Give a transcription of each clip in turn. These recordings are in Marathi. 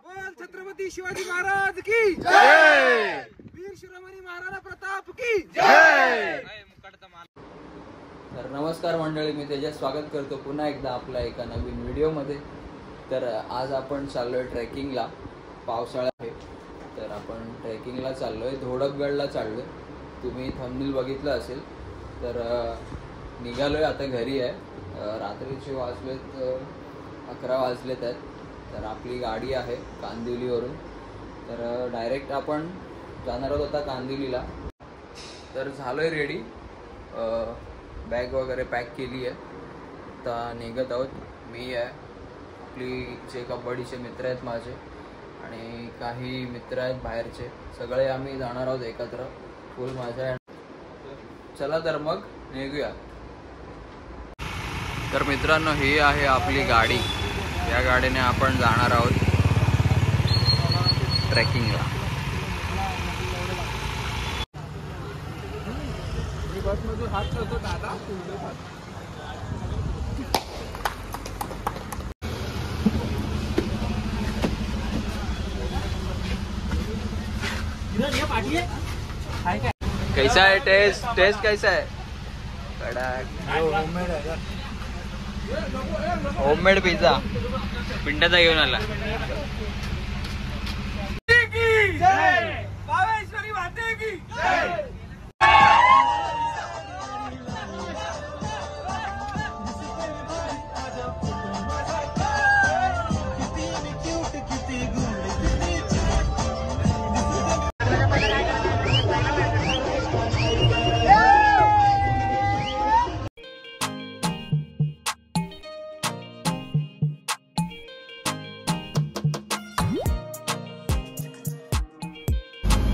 बोल छत्रपती शिवाजी महाराज की जय, वीर शिरोमणी महाराणा प्रताप की जय। तर नमस्कार मंडळी, मी तेजस स्वागत करतो पुन्हा एकदा आपल्या एका नवीन व्हिडिओमध्ये। तर आज आपण चाललोय ट्रेकिंगला। पावसाळा आहे तर आपण ट्रेकिंगला चाललोय, धोडपगडला चाललोय। तुम्ही थंबनेल बघितलं असेल। तर निघालोय, आता घरी आहे। रात्रीचे वाजलेत 11 वाजलेत आहेत। तर आपली गाडी आहे कांदिवलीवरून, तर डायरेक्ट आपण जाणार आहोत आता कांदिवलीला। तर झालोय रेडी, बॅग वगैरे पॅक केली आहे, आता निघत आहोत। मी आहे, आपली जे कबड्डीचे मित्र आहेत माझे आणि काही मित्र आहेत बाहेरचे, सगळे आम्ही जाणार आहोत एकत्र, फुल मजा आहे। चला तर मग निघूया। तर मित्रांनो, ही आहे आपली गाडी, या गाडीने आपण जाणार आहोत ट्रेकिंगला। कैसा है टेस्ट कैसा है? होममेड पिझ्झा पिंटाचा घेऊन आला। बावेश्वरी माते की जय।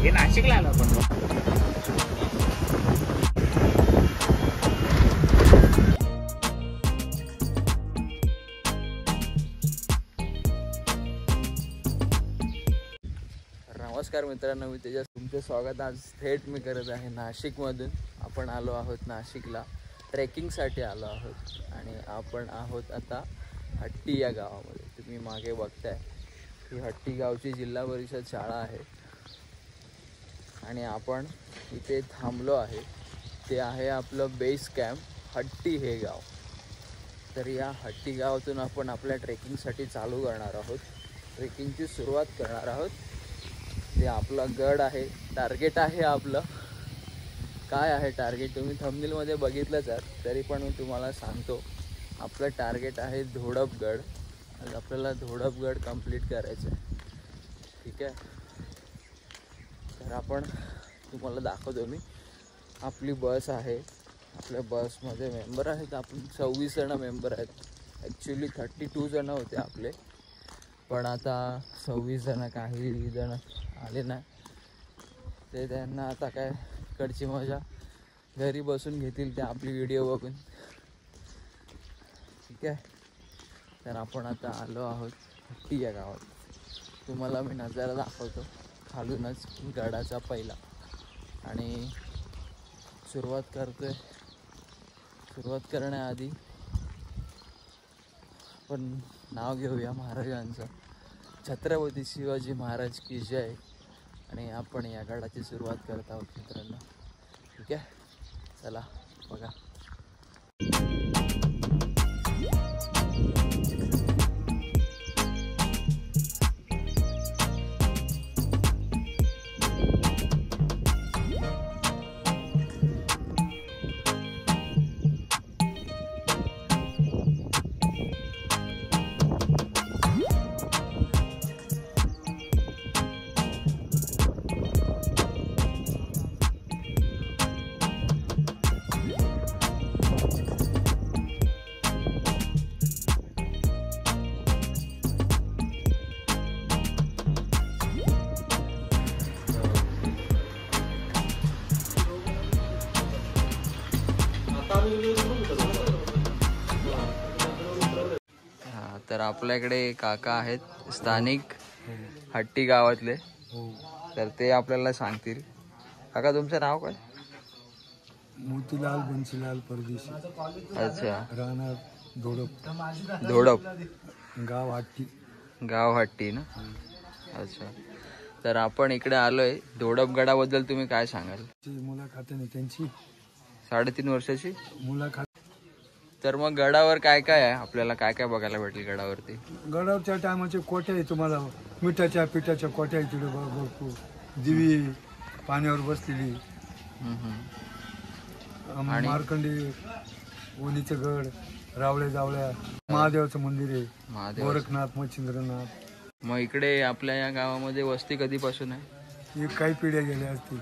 हे नाशिकला आलो आपण। नमस्कार मित्रांनो, मी तेजस, तुमचे स्वागत आज थेट मी करत आहे नाशिकमधून। आपण आलो आहोत नाशिकला, ट्रेकिंगसाठी आलो आहोत आणि आपण आहोत आता हट्टी या गावामध्ये। तुम्ही मागे बघताय ही हट्टी गावची जिल्हा परिषद शाळा आहे आणि आपण इथे थांबलो आहे। ते आहे आपलं बेस कॅम्प हट्टी हे गाव। तर या हट्टी गावातून आपण आपल्या ट्रेकिंगसाठी चालू करणार आहोत, ट्रेकिंगची सुरुवात करणार आहोत। ते आपला गड आहे, टार्गेट आहे आपलं। काय आहे टार्गेट तुम्ही थंबनेलमध्ये बघितलंच आहे, तरी पण मी तुम्हाला सांगतो, आपलं टार्गेट आहे धोडपगड। आज आपल्याला धोडपगड कंप्लीट करायचं आहे, ठीक आहे। तर आपण तुम्हाला दाखवतो मी, आपली बस आहे, आपल्या बसमध्ये मेंबर आहेत आपण 26 जण मेंबर आहेत। ॲक्च्युली 32 जण होते आपले, पण आता 26 जण, काही जण आले नाही, ते त्यांना आता काय कडची मजा घरी बसून घेतील ते आपली व्हिडिओ बघून, ठीक आहे। तर आपण आता आलो आहोत हट्टी या गावात। तुम्हाला मी नजारा दाखवतो खालूनच गडाचा पहिला, आणि सुरुवात करण्याआधी आपण नाव घेऊया महाराजांचं, छत्रपती शिवाजी महाराज की जय। आणि आपण या गडाची सुरुवात करत आहोत मित्रांनो, ठीक आहे। चला बघा। तर आपल्याकडे काका आहेत स्थानिक हट्टी गावातले, तर ते आपल्याला सांगतील। काका तुमचं नाव काय? मोतीलाल बंसीलाल परदेशी। अच्छा, राहणार धोडप। धोडप गाव हट्टी। गाव हट्टी ना। अच्छा, तर आपण इकडे आलोय. धोडपगडाबद्दल तुम्ही काय सांगाल? मुलाखत आहे त्यांची 3.5 वर्षाची मुलाखत. तर मग गडावर काय काय आहे, आपल्याला काय काय बघायला भेटेल गडावरती? गडावरच्या टायमाचे कोट्या आहे तुम्हाला, मिठाच्या पिठाच्या कोट्या आहे तिथे भरपूर. दिवी पाण्यावर बसलेली. मार्कंडी, ओनीचं गड, रावळे जावळ्या, महादेवाचं मंदिर आहे, महादेव. गोरखनाथ, मच्छिंद्रनाथ. मग इकडे आपल्या या गावामध्ये वस्ती कधीपासून आहे? हे काही पिढ्या गेल्या असतील.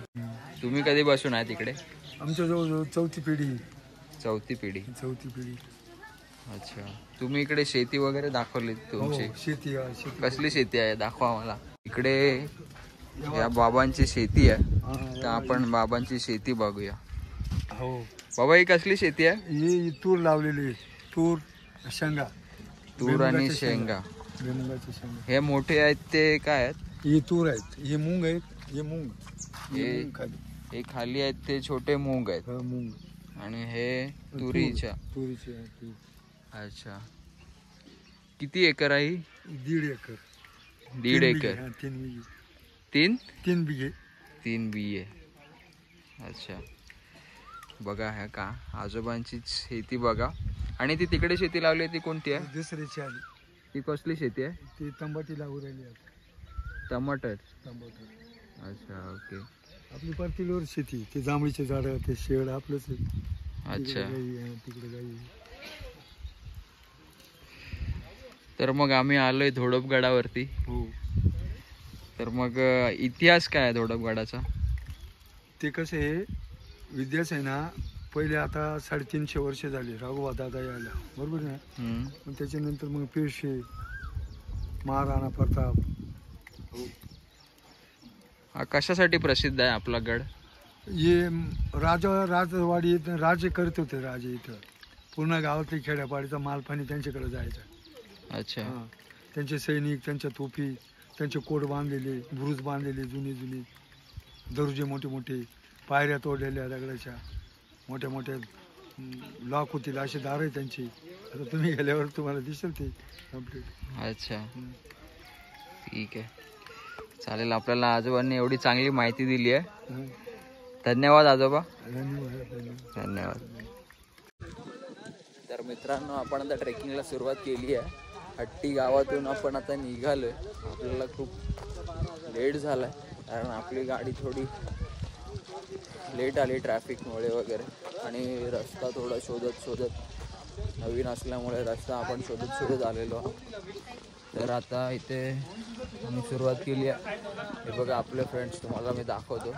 तुम्ही कधीपासून आहे तिकडे? आमच्या जवळ चौथी पिढी. चौथी पिढी. अच्छा, तुम्ही इकडे शेती वगैरे दाखवली तुमची? शेती आहे. कसली शेती आहे, दाखवा मला. इकडे या बाबांची शेती आहे, तर आपण बाबांची शेती बघूया. हो बाबा, ही कसली शेती आहे? ही तूर लावलेली, तूर शेंगा. तूर आणि शेंगा. भुईमुगाच्या शेंगा. हे मोठे आहेत ते काय आहेत? ही तूर आहेत, हे मूग आहेत. हे मूग हे खाली आहेत ते छोटे मूग आहेत. मूग. आणि हे तुरीच्या. तुरीचे. अच्छा, किती एकर आहे? 1.5 एकर. 1.5 एकर. 3 बिघे. 3 बिये. अच्छा, बघा ह्या का आजोबांची शेती बघा. आणि ती तिकडे शेती लावली ती कोणती आहे? दुसऱ्याची आली. ती कसली शेती आहे? ती तंबाटी लागू राहिली. टमाटर. टमाटर. अच्छा, ओके. आपली परतीवर शेती, ते जांभळीचे झाड, ते शेड आपलंच आहे. अच्छा, तिकडे गाई. तर मग आम्ही आलोय धोडपगडावरती. हो. तर मग इतिहास काय आहे धोडपगडाचा? ते कसं आहे, विद्यास आहे ना, पहिले आता 350 वर्ष झाली राघोबा दादा यायला, बरोबर ना. पण त्याच्यानंतर मग पेशवे, महाराणा प्रताप. हा कशासाठी प्रसिद्ध आहे आपला गड? हे राजवाडी राजे करत होते. राजे इथं पूर्ण गावातली खेड्यापाडीचा मालपाणी त्यांच्याकडे जायचा. अच्छा. त्यांचे सैनिक, त्यांच्या तोफी, त्यांचे कोट बांधलेले, बुरुज बांधलेले जुने, दरुजे मोठे मोठे, पायऱ्या तोडलेल्या दगडाच्या, मोठ्या मोठ्या लॉक होतील असे दार आहे त्यांची. आता तुम्ही गेल्यावर तुम्हाला दिसेल ते कम्प्लीट. अच्छा, ठीक आहे, चालेल. आपल्याला आजोबांनी एवढी चांगली माहिती दिली आहे. धन्यवाद आजोबा. धन्यवाद. तर मित्रांनो, आपण आता ट्रेकिंगला सुरुवात केली आहे. हट्टी गावातून आपण आता निघालोय. आपल्याला खूप लेट झाला आहे, कारण आपली गाडी थोडी लेट आली ट्रॅफिकमुळे वगैरे. आणि रस्ता थोडा शोधत नवीन असल्यामुळे रस्ता आपण शोधत आलेलो आहोत. तर आता इथे आम्ही सुरुवात केली आहे. हे बघा आपले फ्रेंड्स, तुम्हाला मी दाखवतो.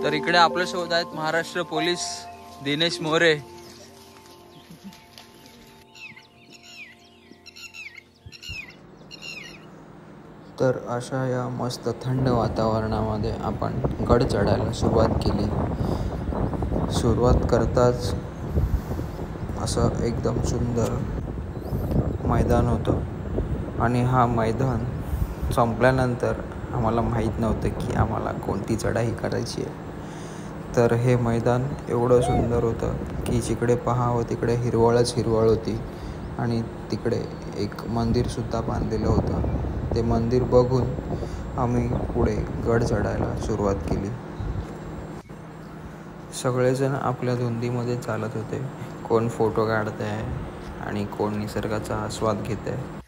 तर इकडे आपल्यासोबत आहेत महाराष्ट्र पोलीस दिनेश मोरे. तर अशा या मस्त थंड वातावरणामध्ये आपण गड चढायला सुरुवात केली. सुरुवात करताच असं एकदम सुंदर मैदान होतं. आणि हा मैदान संपल्यानंतर आम्हाला माहीत नव्हतं की आम्हाला कोणती चढाई करायची आहे. तर हे मैदान एवढं सुंदर होतं की जिकडे पाहावं तिकडे हिरवळच हिरवळ होती. आणि तिकडे एक मंदिरसुद्धा बांधलेलं होतं. ते मंदिर बघून आम्ही पुढे गड चढायला सुरुवात केली. सगळेजण आपल्या धुंदीमध्ये चालत होते. कोण फोटो काढत आहे आणि कोण निसर्गाचा आस्वाद घेत आहे.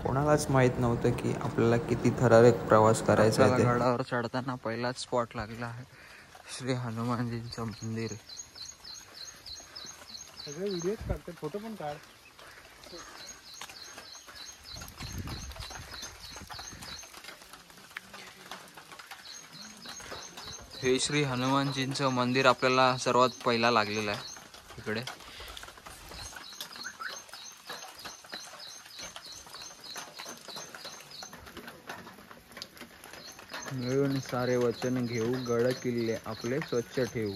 कोणालाच माहीत नव्हतं की आपल्याला किती ठराविक प्रवास करायचा आहे. गडावर चढताना पहिलाच स्पॉट लागला आहे श्री हनुमानजींचं मंदिर. सगळे व्हिडिओ काढतात, फोटो पण काढ. हे श्री हनुमानजींचं मंदिर आपल्याला सर्वात पहिला लागलेलं आहे इकडे. मिळून सारे वचन घेऊ, गड किल्ले आपले स्वच्छ ठेवू.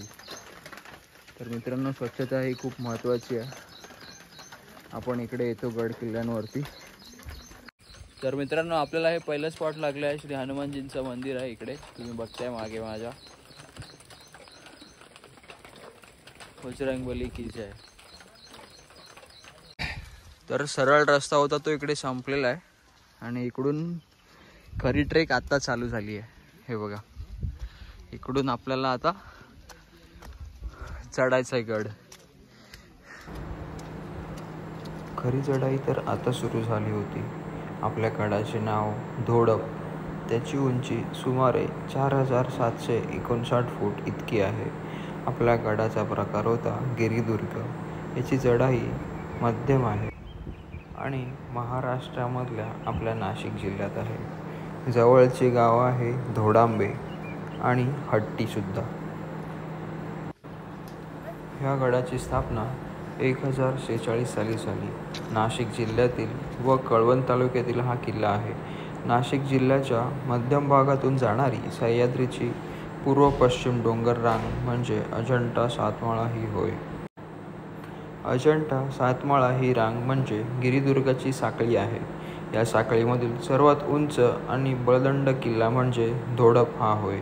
तर मित्रांनो, स्वच्छता ही खूप महत्त्वाची आहे. आपण इकडे येतो गड किल्ल्यांवरती. तर मित्रांनो, आपल्याला हे पहिलं स्पॉट लागलं आहे. श्री हनुमानजींचं मंदिर आहे इकडे, तुम्ही बघताय मागे माझ्या. बजरंगबली की जय. तर सरळ रस्ता होता तो इकडे संपलेला आहे आणि इकडून खरी ट्रेक आता चालू झाली आहे. हे बघा, इकडून आपल्याला आता चढायचं आहे गड. खरी चढाई तर आता सुरू झाली होती. आपल्या गडाचे नाव धोडप. त्याची उंची सुमारे 4759 फूट इतकी आहे. आपल्या गडाचा प्रकार होता गिरिदुर्ग. याची चढाई मध्यम आहे आणि महाराष्ट्रामधल्या आपल्या नाशिक जिल्ह्यात आहे. जवळचे गाव आहे धोडांबे आणि हट्टीसुद्धा. ह्या गडाची स्थापना 1046 साली झाली. नाशिक जिल्ह्यातील व कळवण तालुक्यातील हा किल्ला आहे. नाशिक जिल्ह्याच्या मध्यम भागातून जाणारी सह्याद्रीची पूर्व पश्चिम डोंगर रांग म्हणजे अजंठा सातमाळा ही होय. अजंठा सातमाळा ही रांग म्हणजे गिरिदुर्गाची साखळी आहे. या साखळीमधील सर्वात उंच आणि बळदंड किल्ला म्हणजे धोडप हा होय.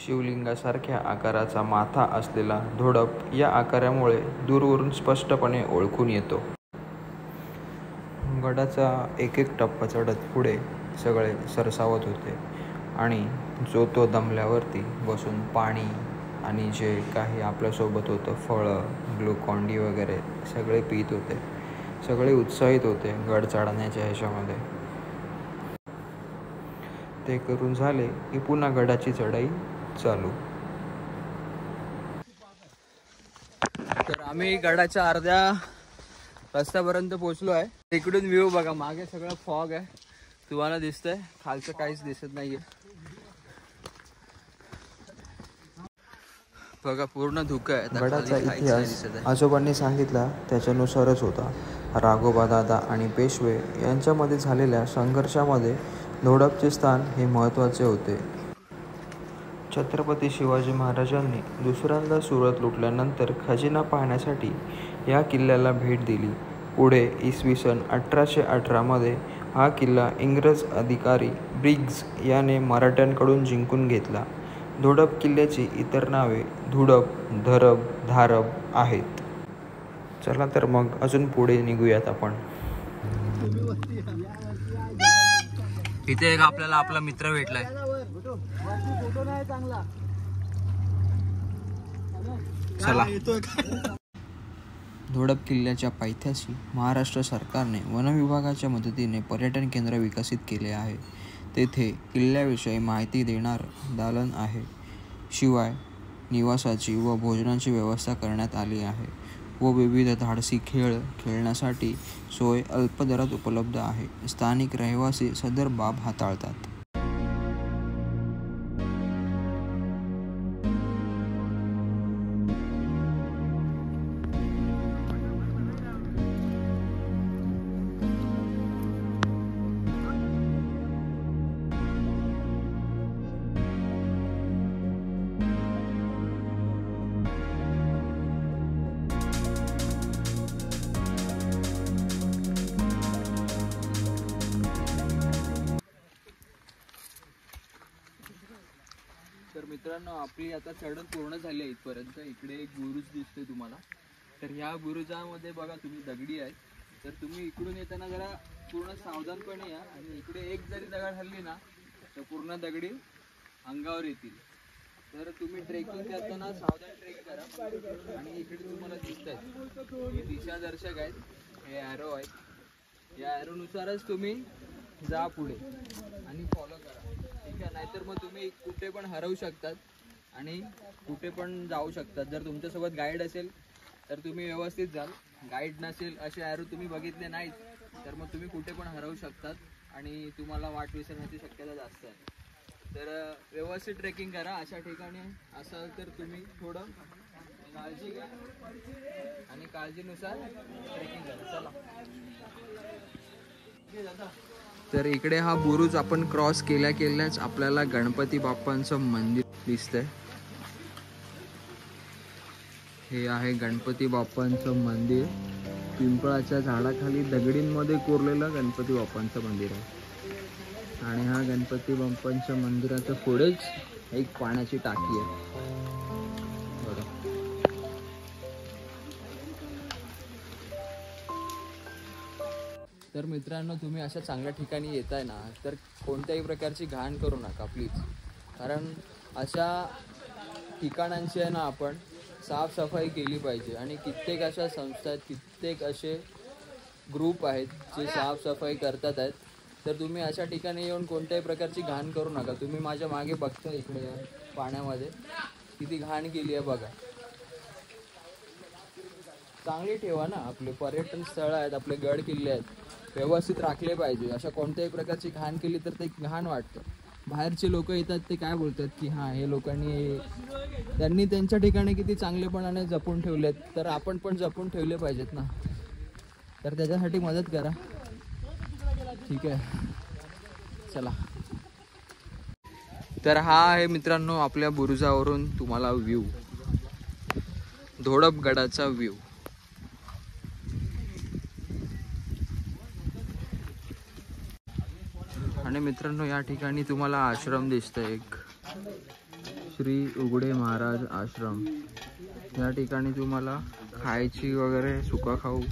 शिवलिंगासारख्या आकाराचा माथा असलेला धोडप या आकारामुळे दूरवरून स्पष्टपणे ओळखून येतो. गडाचा एक एक टप्पा चढत पुढे सगळे सरसावत होते आणि जो तो दमल्यावरती बसून पाणी आणि जे काही आपल्यासोबत होतं, फळं, ग्लुकॉन-डी वगैरे सगळे पित होते. सगळे उत्साहित होते गड चढण्याच्या ह्याच्यामध्ये. ते करून झाले की पुन्हा गडाची चढाई चालू. तर आम्ही गडाच्या अर्ध्या रस्त्यापर्यंत पोहोचलो आहे. इकडून व्ह्यू बघा, मागे सगळं फॉग आहे, तुम्हाला दिसतंय, खालचं काहीच दिसत नाहीये. बघा, पूर्ण धुकं आहे. गडाचा इतिहास आजोबांनी सांगितला त्याच्यानुसारच होता. राघोबा दादा आणि पेशवे यांच्यामध्ये झालेल्या संघर्षामध्ये धोडपचे स्थान हे महत्त्वाचे होते. छत्रपती शिवाजी महाराजांनी दुसऱ्यांदा सुरत लुटल्यानंतर खजिना पाहण्यासाठी या किल्ल्याला भेट दिली. पुढे इसवी सन 1818 हा किल्ला इंग्रज अधिकारी ब्रिग्ज याने मराठ्यांकडून जिंकून घेतला. धोडप किल्ल्याची इतर नावे धुडप, धरब, धारब आहेत. चला तर मग अजून पुढे निघूयात आपण. इथे एक आपल्याला आपला मित्र भेटलाय. चला. धोडप किल्ल्याच्या पायथ्याशी महाराष्ट्र सरकारने वन विभागाच्या मदतीने पर्यटन केंद्र विकसित केले आहे. तेथे किल्ल्याविषयी माहिती देणारं दालन आहे. शिवाय निवासाची व भोजनाची व्यवस्था करण्यात आली आहे व विविध धाडसी खेळ खेळण्यासाठी सोय अल्प दरात उपलब्ध आहे. स्थानिक रहिवासी सदर बाब हाताळतात. तर मित्रांनो, आपली आता चढण पूर्ण झाली आहे इथपर्यंत. इकडे एक बुरुज दिसतोय तुम्हाला. तर ह्या बुरुजामध्ये बघा, तुम्ही दगडी आहे, तर तुम्ही इकडून येताना जरा पूर्ण सावधानपणे या. आणि इकडे एक जरी दगड हल्ली ना तर पूर्ण दगडी अंगावर येतील. तर तुम्ही ट्रेकिंग करताना सावधान ट्रेक करा. आणि इकडे तुम्हाला दिसत आहेत हे दिशादर्शक आहेत, हे ॲरो आहेत. या ॲरोनुसारच तुम्ही जा पुढे आणि फॉलो करा, ठीक आहे. नाहीतर मग तुम्ही कुठे पण हरवू शकतात आणि कुठे पण जाऊ शकतात. जर तुमच्यासोबत गाईड असेल तर तुम्ही व्यवस्थित जाल. गाईड नसेल, असे ॲरो तुम्ही बघितले नाहीत तर मग तुम्ही कुठे पण हरवू शकतात आणि तुम्हाला वाट विसरण्याची शक्यता जास्त आहे. तर व्यवस्थित ट्रेकिंग करा. अशा ठिकाणी असाल तर तुम्ही थोडं काळजी घ्या आणि काळजीनुसार ट्रेकिंग करा. चला. तर इकडे हा बुरुज आपण क्रॉस केल्याच आपल्याला गणपती बाप्पांचं मंदिर दिसतंय. हे आहे गणपती बाप्पांचं मंदिर. पिंपळाच्या झाडाखाली दगडींमध्ये कोरलेलं गणपती बाप्पांचं मंदिर आहे. आणि हा गणपती बाप्पांच्या मंदिराच्या पुढेच एक पाण्याची टाकी आहे बघा. तर मित्रांनो, तुम्ही अशा चांगल्या ठिकाणी येताय ना, तर कोणत्याही प्रकारची घाण करू नका प्लीज. कारण अशा ठिकाणांची आहे ना आपण साफसफाई केली पाहिजे. आणि कित्येक अशा संस्था आहेत, कित्येक असे ग्रुप आहेत जे साफसफाई करतात आहेत. तर तुम्ही अशा ठिकाणी येऊन कोणत्याही प्रकारची घाण करू नका. तुम्ही माझ्या मागे बघता इकडे पाण्यामध्ये किती घाण केली आहे बघा. चांगली ठेवा ना. आपले पर्यटन स्थळं आहेत, आपले गड किल्ले आहेत, व्यवस्थित राखले पाहिजे. अशा कोणत्याही प्रकारची घाण केली तर ते घाण वाटतं. बाहेरचे लोक येतात ते काय बोलतात की हां, हे लोकांनी त्यांनी त्यांच्या ठिकाणी किती चांगलेपणाने जपून ठेवलेत, तर आपण पण जपून ठेवले पाहिजेत ना. तर त्याच्यासाठी मदत करा. ठीक आहे, चला. तर हा आहे मित्रांनो आपल्या बुरुजावरून तुम्हाला व्ह्यू, धोडपगडाचा व्ह्यू. आणि मित्रांनो, या ठिकाणी तुम्हाला आश्रम दिसतंय एक, श्री उघडे महाराज आश्रम. या ठिकाणी तुम्हाला खायची वगैरे सुका खाऊ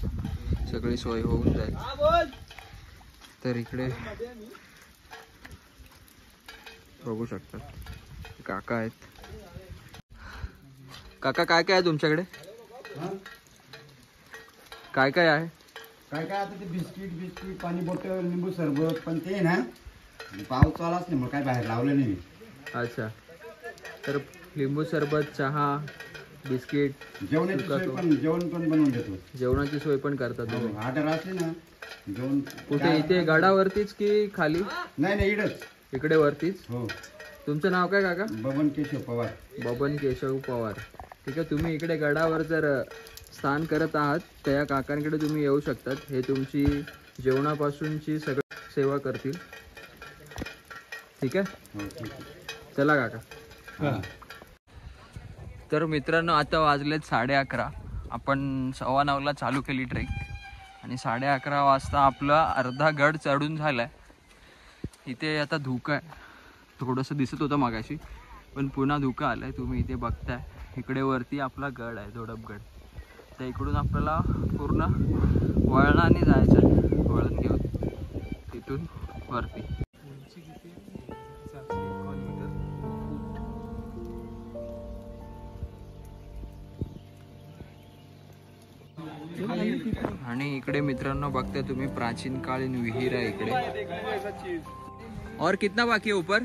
सगळी सोय होऊन जाईल. तर इकडे बघू शकता काका आहेत. काका, काय काय आहे तुमच्याकडे? काय काय आहे? काय काय आता ते बिस्किट पाणी बॉटल, लिंबू सरबत. पण ते ना पाऊस चालाच नाही, मग काय बाहेर लावलं नाही. अच्छा, तर लिंबू सरबत, चहा, बिस्किट, जेवणाची सोय पण, जेवण पण बनवून देतो. जेवणाची सोय पण करतात तुम्ही? ऑर्डर असली ना जेवण. कुठे, इथे गडावरतीच की खाली? नाही इकडंच, इकडे वरतीच. हो. तुमचं नाव काय काका? बबन केशव पवार. बबन केशव पवार. ठीक आहे, तुम्ही इकडे गडावर जर स्थान करत आहात तर या काकांकडे तुम्ही येऊ शकतात. हे तुमची जेवणापासूनची सगळी सेवा करतील. ठीक आहे, हो, ठीक आहे. चला काका. तर मित्रांनो, आता वाजलेत 11:30. आपण 9:15ला चालू केली ट्रेक आणि 11:30 वाजता आपला अर्धा गड चढून झालाय. इथे आता धुकं आहे, थोडंसं दिसत होतं मागाशी, पण पुन्हा धुकं आलंय. तुम्ही इथे बघताय, इकडे वरती आपला गड आहे, धोडपगड. तर इकडून आपल्याला पूर्ण वळणाने जायचं आहे, वळण घेऊन तिथून वरती. आणि इकडे मित्रांनो बघताय तुम्ही प्राचीन कालीन विहीर आहे इकडे. और कितना बाकी है ऊपर?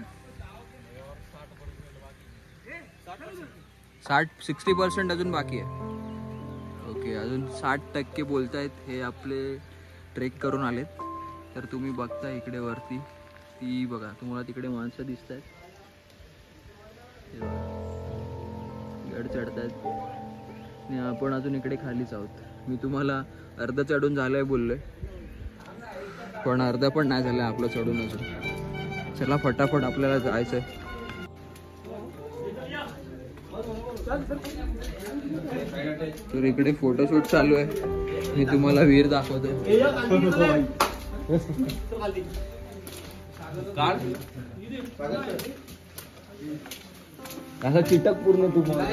60% अजून बाकी आहे. ओके, अजून 60% बोलतायत. हे आपले ट्रेक करून आलेत. तर तुम्ही बघता इकडे वरती, ती बघा तुम्हाला तिकडे माणसं दिसत आहेत. गड चढतायत आणि आपण अजून इकडे खालीच आहोत. मी तुम्हाला अर्धा चढून झालंय बोललोय, पण अर्धा पण नाही झालंय आपलं चढून अजून. चला फटाफट आपल्याला जायचंय. तर इकडे फोटोशूट चालू आहे. मी तुम्हाला विहीर दाखवतोय. असा चिटक पूर्ण तुम्हाला.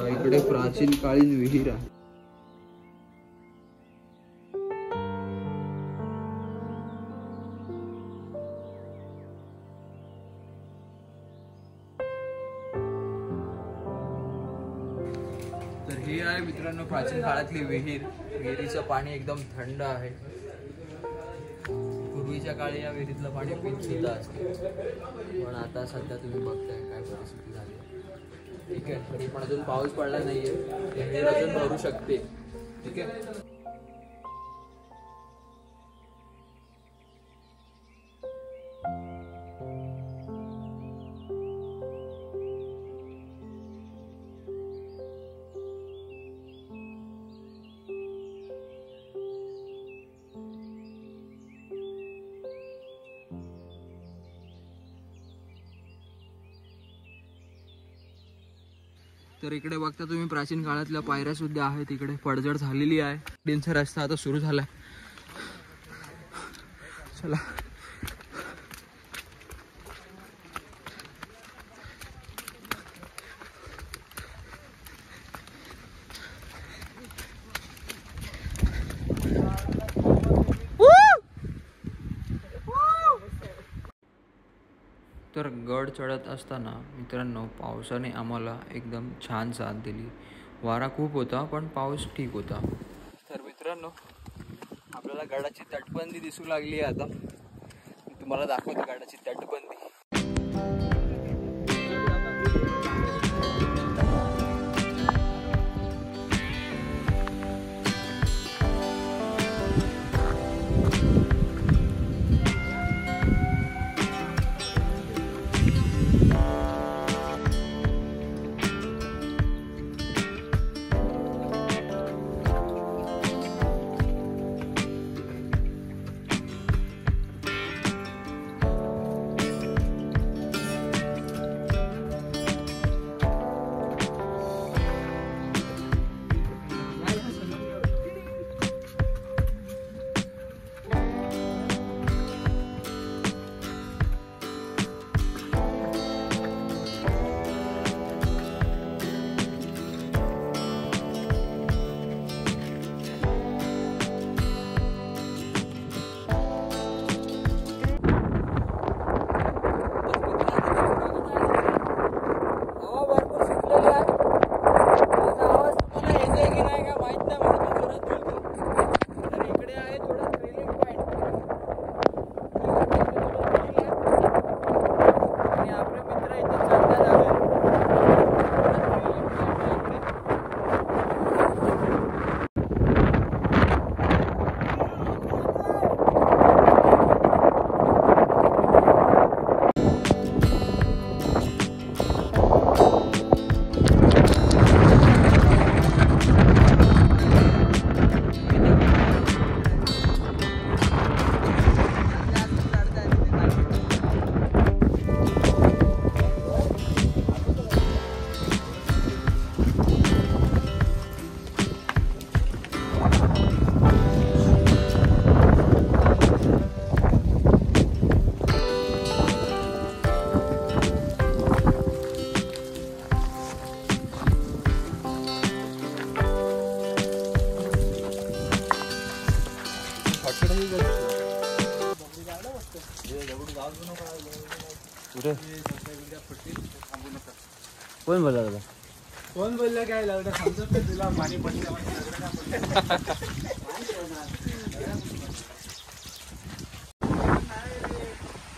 इकडे प्राचीन कालीन विहीर आहे. तर ही आहे मित्रांनो प्राचीन काळातली विहीर. विहिरीचं पाणी एकदम थंड आहे. पूर्वीच्या काळी या विहिरीतलं पाणी पित सुद्धा असते, पण आता सध्या तुम्ही बघताय काय परिस्थिती झाली. ठीक आहे, तरी पण अजून पाऊस पडला नाहीये, विहीर अजून भरू शकते. ठीक आहे. तर इकडे बघता तुम्ही प्राचीन काळातल्या पायऱ्या सुद्धा आहेत. इकडे पडझड झालेली आहे. हट्टींचा रस्ता आता सुरू झालाय. चला तर गड चढत असताना मित्रांनो पावसाने आम्हाला एकदम छान साथ दिली. वारा खूप होता पण पाऊस ठीक होता. तर मित्रांनो आपल्याला गडाची तटबंदी दिसू लागली आहे. आता मी तुम्हाला दाखवतो गडाची तटबंदी. कोण बोलला दादा? कोण बोललं काय लागलं समजत नाही तुला. पाणी पडलं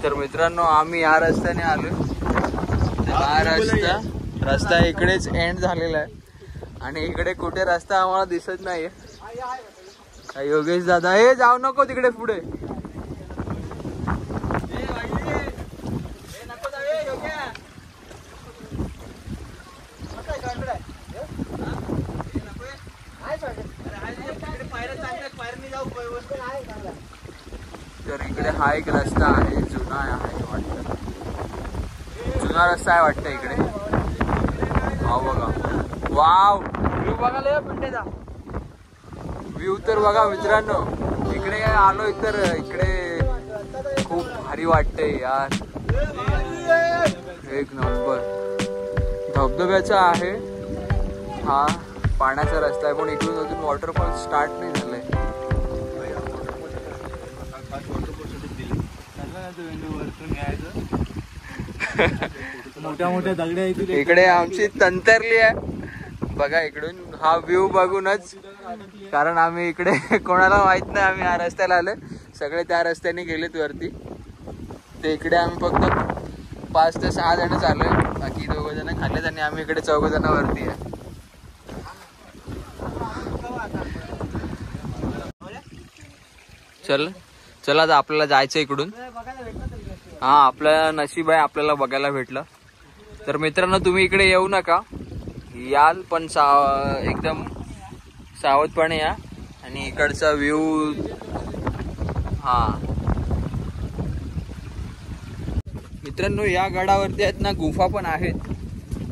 तर मित्रांनो आम्ही या रस्त्याने आलो. हा रस्ता इकडेच एंड झालेला आहे आणि इकडे कुठे रस्ता आम्हाला दिसत नाहीये. योगेश दादा हे जाऊ नको तिकडे पुढे. तर इकडे हा एक रस्ता आहे. जुना आहे वाटतं. जुना रस्ता आहे वाटतं इकडे. हा बघा. वाव व्ह्यू बघायला पिंटेचा व्ह्यू तर बघा मित्रांनो. इकडे आलो तर इकडे खूप भारी वाटते यार. एक नंबर. धबधब्याचा आहे हा. पाण्याचा रस्ता आहे पण इकडून अजून वॉटरफॉल स्टार्ट नाही झालंय. मोठ्या मोठ्या दगड्या इकडे आमची तंतरली आहे बघा. इकडून हा व्ह्यू बघूनच, कारण आम्ही इकडे कोणाला माहित नाही आम्ही या रस्त्याला आलो. सगळे त्या रस्त्याने गेलेत वरती. ते इकडे आम्ही फक्त 5 ते 6 जण चाललोय. बाकी 2 जण खाल्लेत आणि आम्ही इकडे 4 जण वरती आहे. चला आता आपल्याला जायचं इकडून. हा आपलं नशीब आहे आपल्याला बघायला भेटलं. तर मित्रांनो तुम्ही इकडे येऊ नका. याल पण एकदम सावधपणे या. आणि इकडचा व्ह्यू हा मित्रांनो या गडावरती आहेत ना गुफा पण आहेत.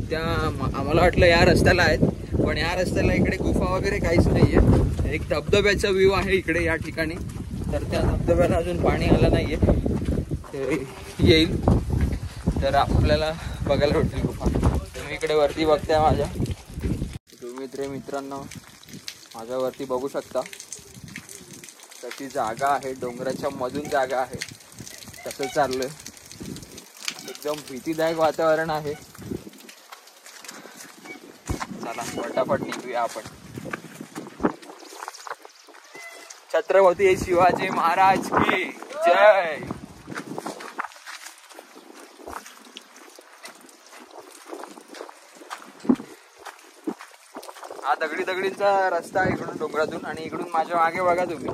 त्या आम्हाला वाटलं या रस्त्याला आहेत, पण या रस्त्याला इकडे गुफा वगैरे काहीच नाही आहे. एक धबधब्याचा व्ह्यू आहे इकडे या ठिकाणी, तर त्या धबधब्याला अजून पाणी आलं नाही आहे, ते येईल तर आपल्याला बघायला भेटतील गुफा. तुम्ही इकडे वरती बघताय माझ्या, तुम्ही मित्रांनो माझ्यावरती बघू शकता तशी जागा आहे, डोंगराच्या मधून जागा आहे. तसं चाललंय, एकदम भीतीदायक वातावरण आहे. चला फटाफट निघूया आपण. छत्रपती शिवाजी महाराज की जय. हा दगडीचा रस्ता आहे इकडून डोंगरातून, आणि इकडून माझ्या मागे बघा तुम्ही,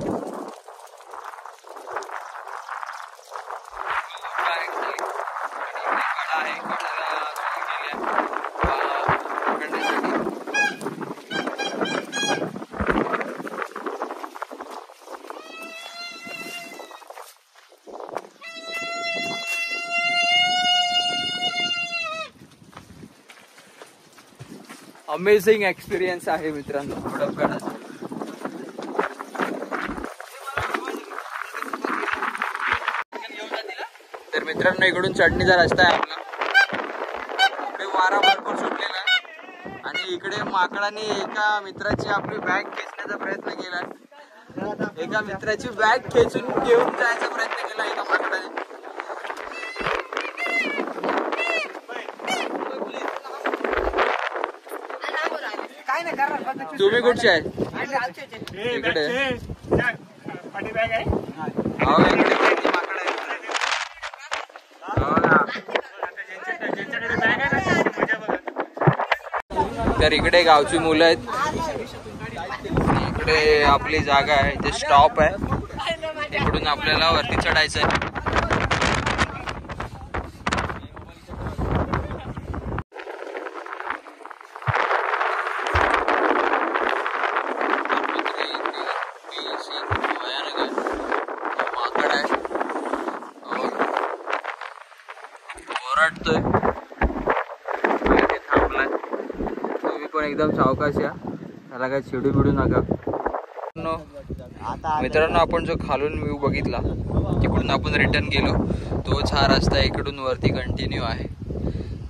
अमेझिंग एक्सपिरियन्स आहे मित्रांनो घोडपगडाचा. तर मित्रांनो इकडून चढणीचा रस्ता आहे आपला. इकडे वारा भरपूर सुटलेला आहे आणि इकडे माकडाने एका मित्राची आपली बॅग खेचण्याचा प्रयत्न केला. एका मित्राची बॅग खेचून घेऊन जायचा प्रयत्न केला एका माकडाने. तुम्ही कुठचे आहे? इकडे तर इकडे गावची मुलं आहेत. इकडे आपली जागा आहे, इथे स्टॉप आहे. इकडून आपल्याला वरती चढायचं आहे. ओरडतोय, थांबलाय. तुम्ही पण एकदम सावकाश या, त्याला काय चिडू बिडू नका. मित्रांनो आपण जो खालून व्ह्यू बघितला तिकडून आपण रिटर्न गेलो, तोच हा रस्ता इकडून वरती कंटिन्यू आहे.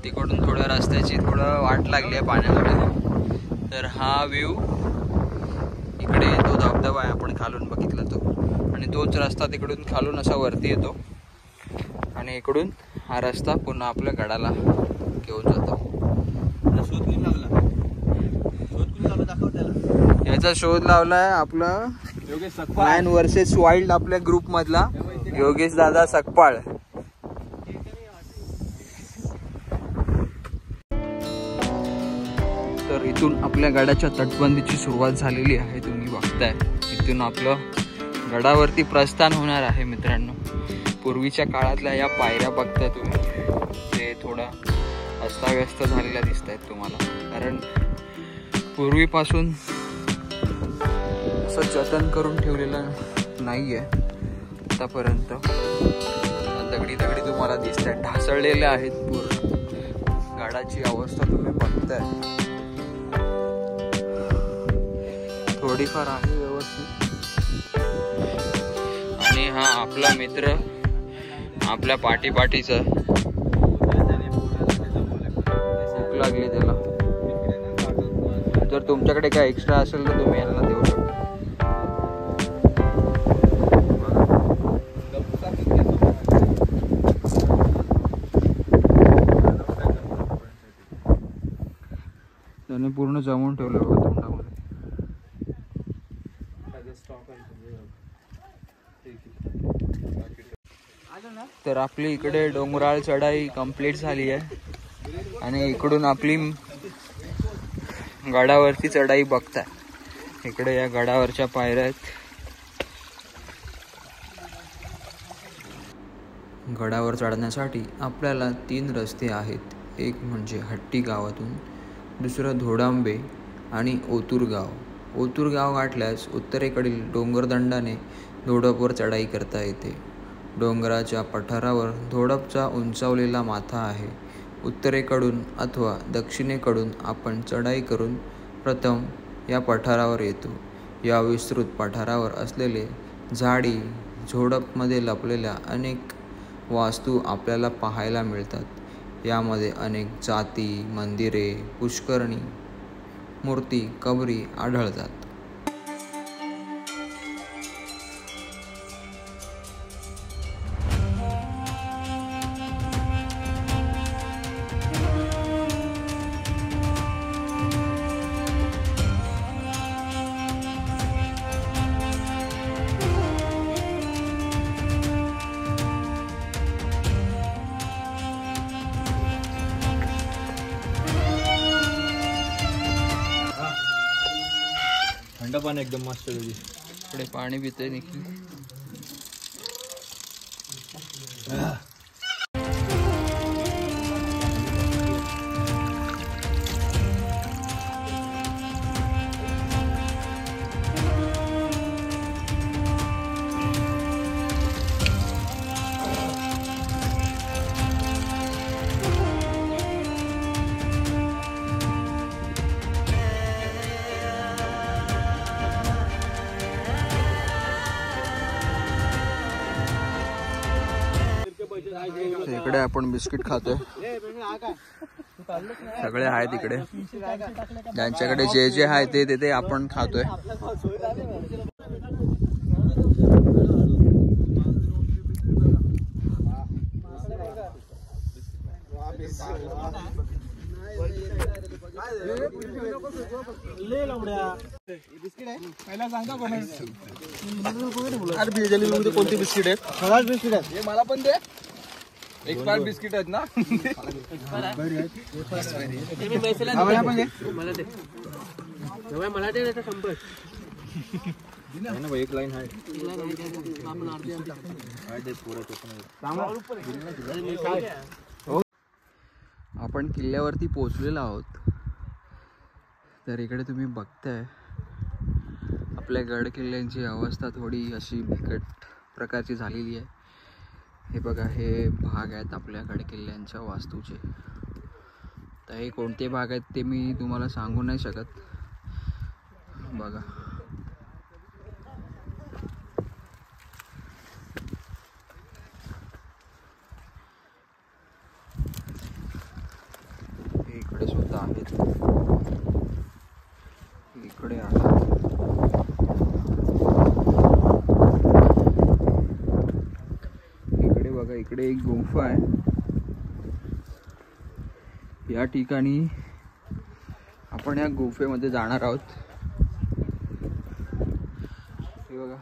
तिकडून थोड्या रस्त्याची थोडं वाट लागली आहे पाण्यामध्ये. तर हा व्ह्यू इकडे तो धबधबा आहे आपण खालून बघितला तो, आणि तोच रस्ता तिकडून खालून असा वरती येतो आणि इकडून हा रस्ता पुन्हा आपल्या गडाला घेऊन जातो. याचा शोध लावलाय आपला मॅन वर्सेस वाईल्ड आपल्या ग्रुप मधला योगेश दादा सकपाळ. तर इथून आपल्या गडाच्या तटबंदीची सुरुवात झालेली आहे, तुम्ही बघताय. इथून आपलं गडावरती प्रस्थान होणार आहे मित्रांनो. पूर्वीच्या काळातल्या या पायऱ्या बघताय तुम्ही, ते थोडा अस्ताव्यस्त झालेल्या दिसत आहेत तुम्हाला, कारण पूर्वीपासून असं जतन करून ठेवलेलं नाहीये आतापर्यंत. दगडी तुम्हाला दिसत आहेत, ढासळलेल्या आहेत पूर्ण. गडाची अवस्था तुम्ही बघताय, थोडीफार आहे व्यवस्थित. आणि हा आपला मित्र आपल्या पाठीचा भूक लागली त्याला. जर तुमच्याकडे काय एक्स्ट्रा असेल तर तुम्ही यांना देऊ शकता. त्याने पूर्ण जमवून ठेवलं बघा तोंडामध्ये. तर आपली इकडे डोंगराळ चढाई कंप्लीट झाली आहे आणि इकडून आपली गडावरती चढाई बघताय. इकडे या गडावरच्या पायऱ्या आहेत. गडावर चढण्यासाठी आपल्याला 3 रस्ते आहेत. एक म्हणजे हट्टी गावातून, दुसरं धोडांबे आणि ओतूर गाव. ओतूर गाव गाठल्यास उत्तरेकडील डोंगरदंडाने धोडपवर चढाई करता येते. डोंगराच्या पठारावर धोडपचा उंचावलेला माथा आहे. उत्तरेकडून अथवा दक्षिणेकडून आपण चढाई करून प्रथम या पठारावर येतो. या विस्तृत पठारावर असलेले झाडी झुडपमध्ये लपलेल्या अनेक वास्तू आपल्याला पाहायला मिळतात. यामध्ये अनेक जाती, मंदिरे, पुष्करणी, मूर्ती, कबरी आढळतात. थंड पाणी एकदम मस्त. इकडे पाणी पितोय निखिल. इकडे आपण बिस्किट खातोय. सगळे आहेत इकडे. ज्यांच्याकडे जे जे आहे ते ते आपण खातोय. कोणती बिस्किट आहेत? खराच बिस्किट आहेत. मला पण दे. एक पाच बिस्किट आहेत ना. मला दे 100. एक लाईन आहे. आपण किल्ल्यावरती पोहोचलेलो आहोत. तर इकडे तुम्ही बघताय आपल्या गड किल्ल्यांची अवस्था थोडी अशी बिकट प्रकारची झालेली आहे. हे बघा, हे भाग आहेत आपल्या गड किल्ल्यांच्या वास्तूचे. तर हे कोणते भाग आहेत ते मी तुम्हाला सांगू नाही शकत. बघा, इकडे सुद्धा आहेत. इकडे आहे. इकडे बघा, इकडे एक गुंफा आहे. या ठिकाणी आपण या गुंफेमध्ये जाणार आहोत. हे बघा,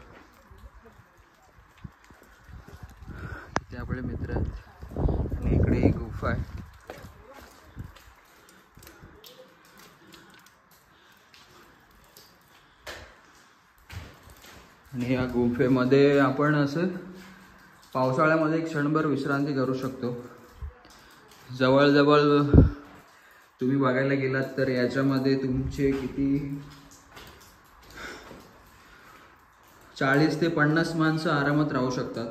इथे आपले मित्र आहेत आणि इकडे एक गुंफा आहे. आणि या गुंफेमध्ये आपण असं पावसाळ्यामध्ये एक क्षणभर विश्रांती करू शकतो. जवळजवळ तुम्ही बघायला गेलात तर याच्यामध्ये तुमचे किती 40 ते 50 माणसं आरामात राहू शकतात.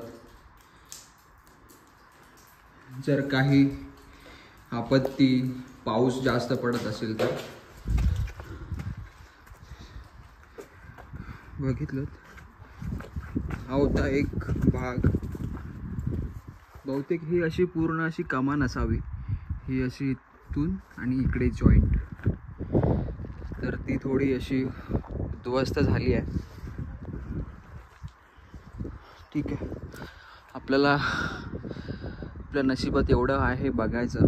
जर काही आपत्ती, पाऊस जास्त पडत असेल तर. बघितलं, हा होता एक भाग. बहुतेक ही अशी पूर्ण अशी कमान असावी. ही अशी इथून आणि इकडे जॉईंट. तर ती थोडी अशी उद्ध्वस्त झाली आहे. ठीक आहे, आपल्याला आपल्या नशिबात एवढं आहे बघायचं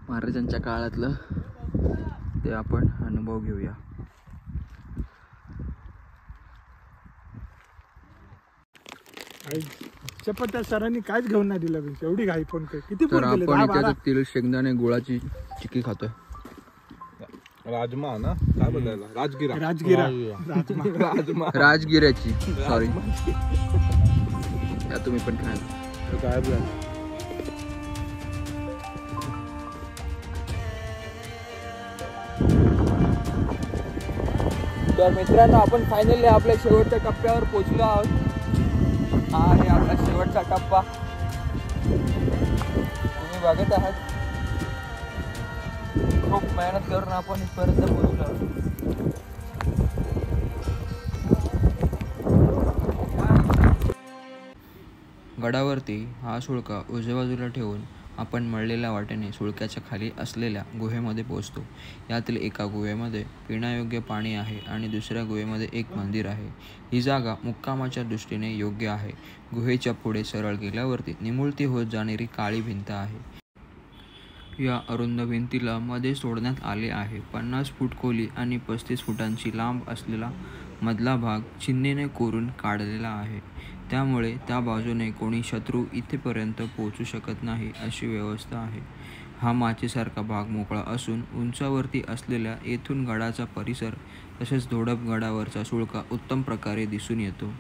महाराजांच्या काळातलं, ते आपण अनुभव घेऊया. चपट त्या सरांनी काहीच घेऊन नाही दिलं. एवढी घाई फोन कर. किती तर आपण इथे तिळ शेंगदाणे गुळाची चिक्की खातोय. राजमा ना, काय बोलायला? राजगिरा. राजमा. राजगिऱ्याची, सॉरी. या तुम्ही पण खायला. काय बोलायला? तर मित्रांनो, आपण फायनली आपल्या शेवटच्या टप्प्यावर पोहोचलो आहोत. हा आहे आपला शेवटचा टप्पा. तुम्ही बघत आहात खूप मेहनत करून आपण इथपर्यंत पोहोचलो. गडावरती हा सुळका उजव्या बाजूला ठेवून आपण मळलेल्या वाटेने सुळक्याच्या खाली असलेल्या गुहेमध्ये पोहोचतो. यातील एका गुहेमध्ये पिण्यायोग्य पाणी आहे आणि दुसऱ्या गुहेमध्ये एक मंदिर आहे. ही जागा मुक्कामाच्या दृष्टीने योग्य आहे. गुहेच्या पुढे सरळ गेल्यावरती निमुळती होत जाणारी काळी भिंत आहे. या अरुंद भिंतीला मध्ये सोडण्यात आले आहे. 50 फूट खोली आणि 35 फुटांची लांब असलेला मधला भाग चिन्नीने कोरून काढलेला आहे. त्यामुळे त्या बाजूने कोणी शत्रू इथेपर्यंत पोहोचू शकत नाही अशी व्यवस्था आहे. हा माचेसारखा भाग मोकळा असून उंचावरती असलेल्या येथून गडाचा परिसर तसेच धोडप गडावरचा सुळका उत्तम प्रकारे दिसून येतो.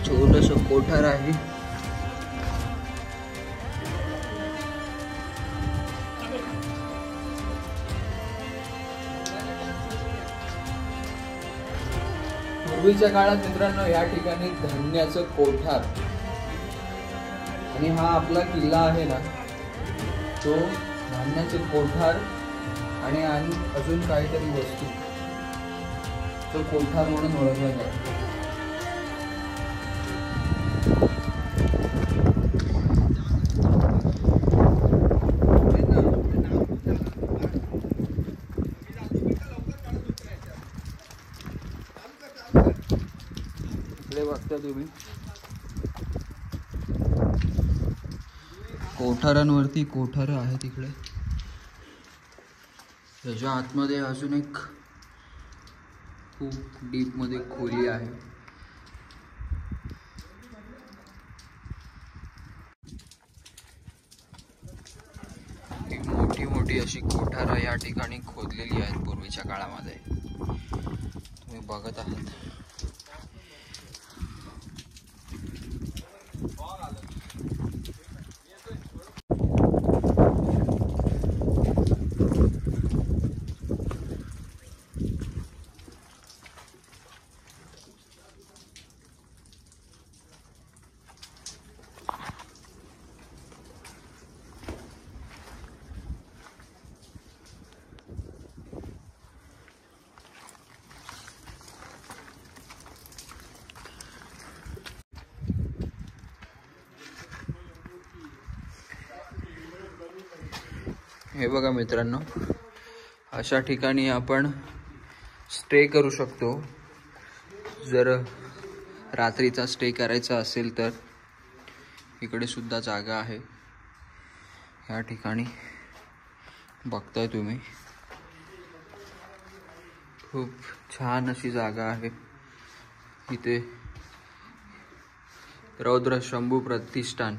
छोटस कोठार आहे. पूर्वीच्या काळात मित्रांनो या ठिकाणी धान्याचं कोठार आणि हा आपला किल्ला आहे ना तो धान्याचे कोठार आणि अजून काहीतरी वस्तू तो कोठार म्हणून ओळखला जातो. बघता तुम्ही कोठारांवरती कोठार आहे तिकडे. त्याच्या आतमध्ये अजून एक खूप डीप मध्ये खोली आहे. मोठी मोठी अशी कोठारं या ठिकाणी खोदलेली आहेत पूर्वीच्या काळामध्ये. तुम्ही बघत आहात. हे बघा मित्रांनो, अशा ठिकाणी आपण स्टे करू शकतो. जर रात्रीचा स्टे करायचा असेल तर इकडे सुद्धा जागा आहे. या ठिकाणी बघताय तुम्ही खूप छान अशी जागा आहे. इथे रौद्र शंभू प्रतिष्ठान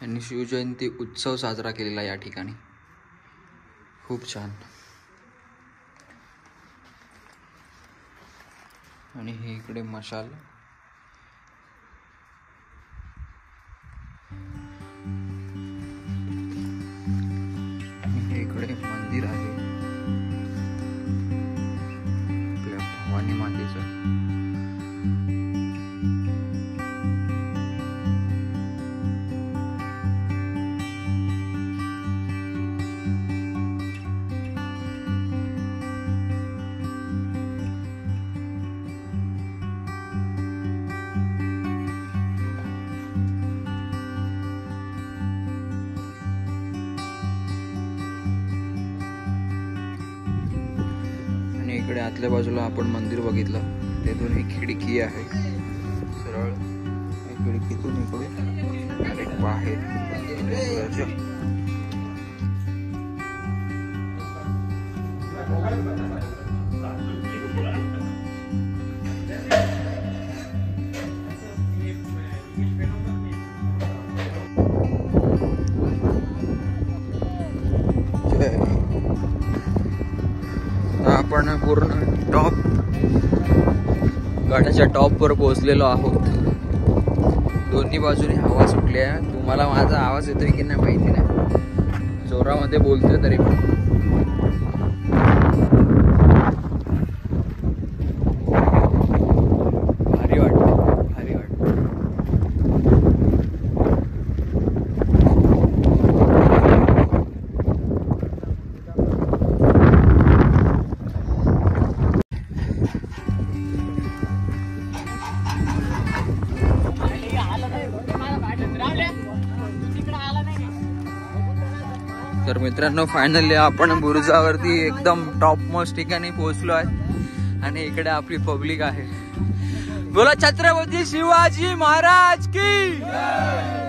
यांनी शिवजयंती उत्सव साजरा केलेला या ठिकाणी. खूप छान. आणि हे इकडे मशाल. हे इकडे मंदिर आहे आपल्या भवानी मातेचं. इकडे आतल्या बाजूला आपण मंदिर बघितलं. तेथून एक खिडकी आहे. सरळ खिडकीतून इकडे डायरेक्ट बाहेर आपण पूर्ण टॉप गडाच्या टॉपवर पोहोचलेलो आहोत. दोन्ही बाजूने हवा सुटली आहे. तुम्हाला माझा आवाज येतोय की नाही माहिती नाही, जोरामध्ये बोलतोय तरी पण. भारी वाटतं, भारी वाटतं. तर मित्रांनो, फायनली आपण बुरुजावरती एकदम टॉप मोस्ट ठिकाणी पोहोचलो आहे आणि इकडे आपली पब्लिक आहे. बोला छत्रपती शिवाजी महाराज की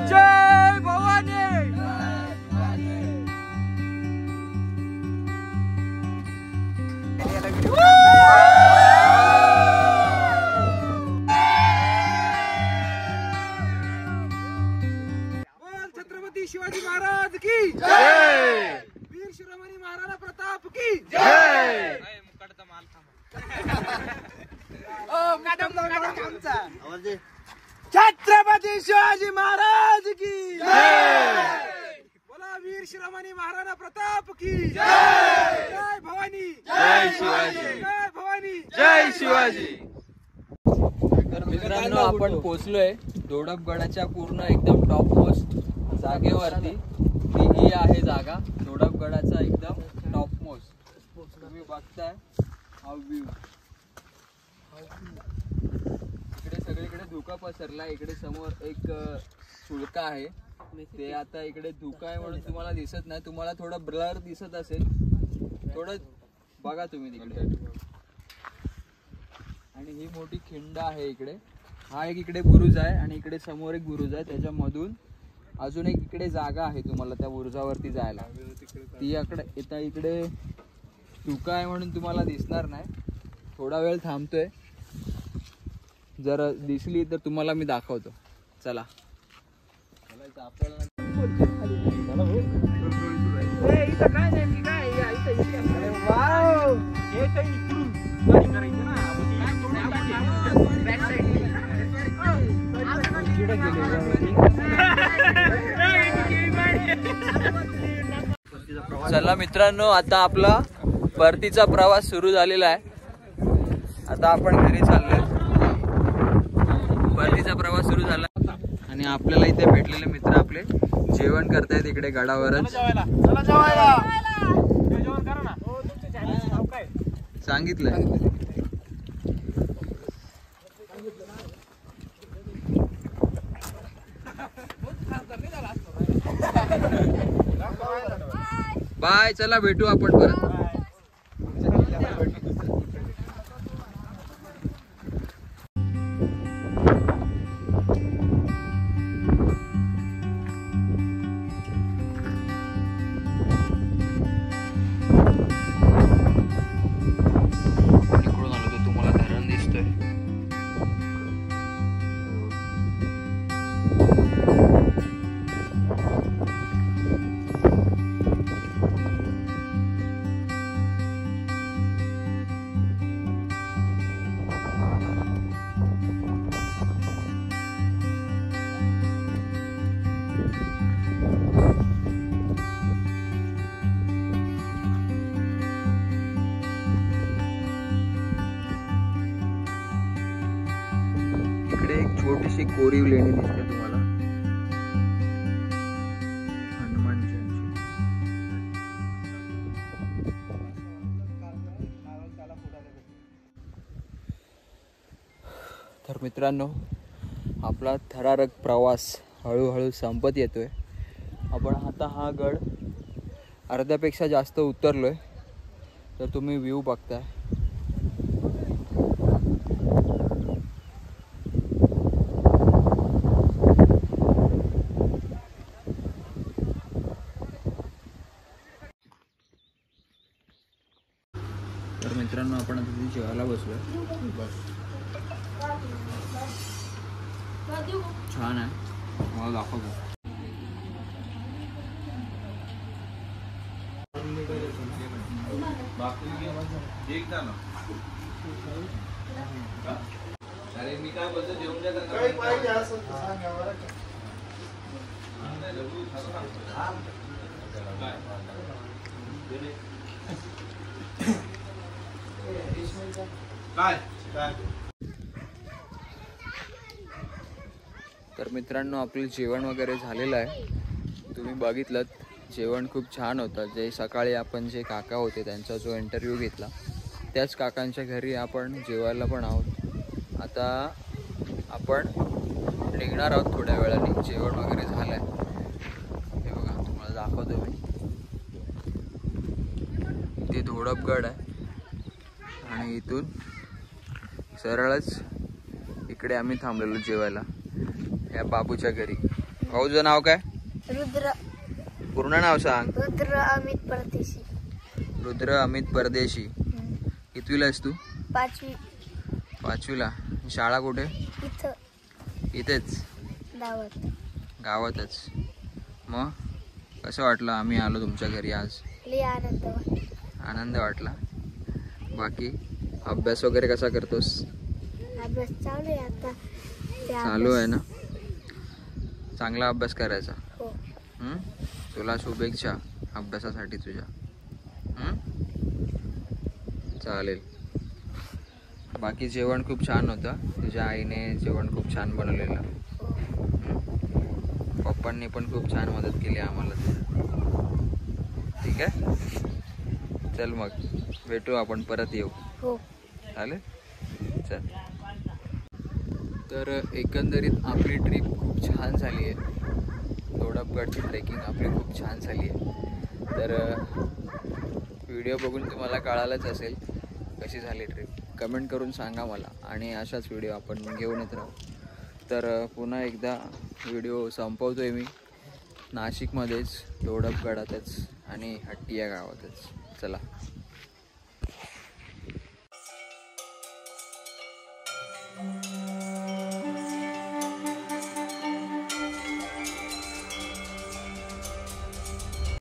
जय भवानी. बोल छत्रपती शिवाजी महाराज की जय. वीर शिरोमणी महाराणा प्रताप की जय. छत्रपती शिवाजी महाराज की जय. बोला वीर शिरोमणी महाराणा प्रताप की जय. जय भवानी, जय शिवाजी, जय भवानी, जय शिवाजी. तर मित्रांनो, आपण पोहोचलोय दोडपगडाच्या पूर्ण एकदम टॉप मोस्ट जागेवरती. ही आहे जागा दोडपगडाचा एकदम टॉप मोस्ट. तुम्ही बघताय हा व्ह्यू. इकडे सगळीकडे धुका पसरला. इकडे समोर एक सुळका आहे, ते आता इकडे धुका आहे म्हणून तुम्हाला दिसत नाही. तुम्हाला थोडं ब्लर दिसत असेल, थोडं बघा तुम्ही तिकडे. आणि ही मोठी खिंड आहे इकडे. हा एक इकडे बुरुज आहे आणि इकडे समोर एक बुरुज आहे. त्याच्यामधून अजून एक इकडे जागा आहे तुम्हाला त्या बुरुजावरती जायला. ती इकडे धुका आहे म्हणून तुम्हाला दिसणार नाही. थोडा वेळ थांबतोय, जर दिसली तर तुम्हाला मी दाखवतो. चला. चला मित्रांनो, आता आपला परतीचा प्रवास सुरू झालेला आहे. आता आपण घरी चाललोय. परतीचा प्रवास सुरू झाला आणि आपल्याला इथे भेटलेले मित्र आपले जेवण करतायत इकडे गडावरच. सांगितलंय. बाय. चला भेटू आपण परत. इकडून आलो तर तुम्हाला धरण दिसतोय. इकडे एक छोटीशी कोरीव लेणी दिसते तुम्हाला, हनुमानजींची. तर मित्रांनो, आपला थरारक प्रवास हळूहळू संपत येतोय. आपण आता हा गड अर्ध्यापेक्षा जास्त उतरलोय. तर तुम्ही व्ह्यू बघताय. तर मित्रांनो, आपण आता तिथे जेवायला बसलोय. छान आहे, मला दाखवतो. अरे मी काय बोलतो जेवण काय काही पाहिजे असं तर सांगा बरं का. काय काय तर मित्रांनो आपलं जेवण वगैरे झालेलं आहे. तुम्ही बघितलं जेवण खूप छान होतं. जे सकाळी आपण जे काका होते त्यांचा जो इंटरव्ह्यू घेतला त्याच काकांच्या घरी आपण जेवायला पण आहोत. आता आपण निघणार आहोत थोड्या वेळाने. जेवण वगैरे झालं आहे. हे बघा तुम्हाला दाखवतो मी. इथे धोडपगड आहे आणि इथून सरळच इकडे आम्ही थांबलेलो जेवायला या बाबूच्या घरी. भाऊचं नाव काय? रुद्र. पूर्ण नाव सांग. रुद्र अमित परदेशी. रुद्र अमित परदेशी. कितवीला आहेस तू? 5वी. 5वीला. शाळा कुठे? इथं इथेच गावात. गावातच. मग कसं वाटलं आम्ही आलो तुमच्या घरी आज? लय आनंद वाटला. आनंद वाटला. बाकी अभ्यास वगैरे कसा करतोस? अभ्यास चालू आहे आता. चालू आहे ना. चांगला अभ्यास करायचा. हो. तुला शुभेच्छा अभ्यासासाठी तुझ्या. चालेल. बाकी जेवण खूप छान होतं. तुझ्या आईने जेवण खूप छान बनवलेलं. पप्पांनी पण खूप छान मदत केली आम्हाला. ठीक आहे. चल मग भेटू आपण परत येऊ. हो. चालेल. चल. तर एकंदरीत आपली ट्रिप खूप छान झाली आहे. धोडपगडची ट्रेकिंग आपली खूप छान झाली आहे. तर व्हिडिओ बघून तुम्हाला कळालंच असेल कशी झाली ट्रिप. कमेंट करून सांगा मला आणि अशाच व्हिडिओ आपण घेऊन येत राहू. तर पुन्हा एकदा व्हिडिओ संपवतो आहे मी नाशिकमध्येच, धोडपगडातच आणि हट्टी या गावातच. चला.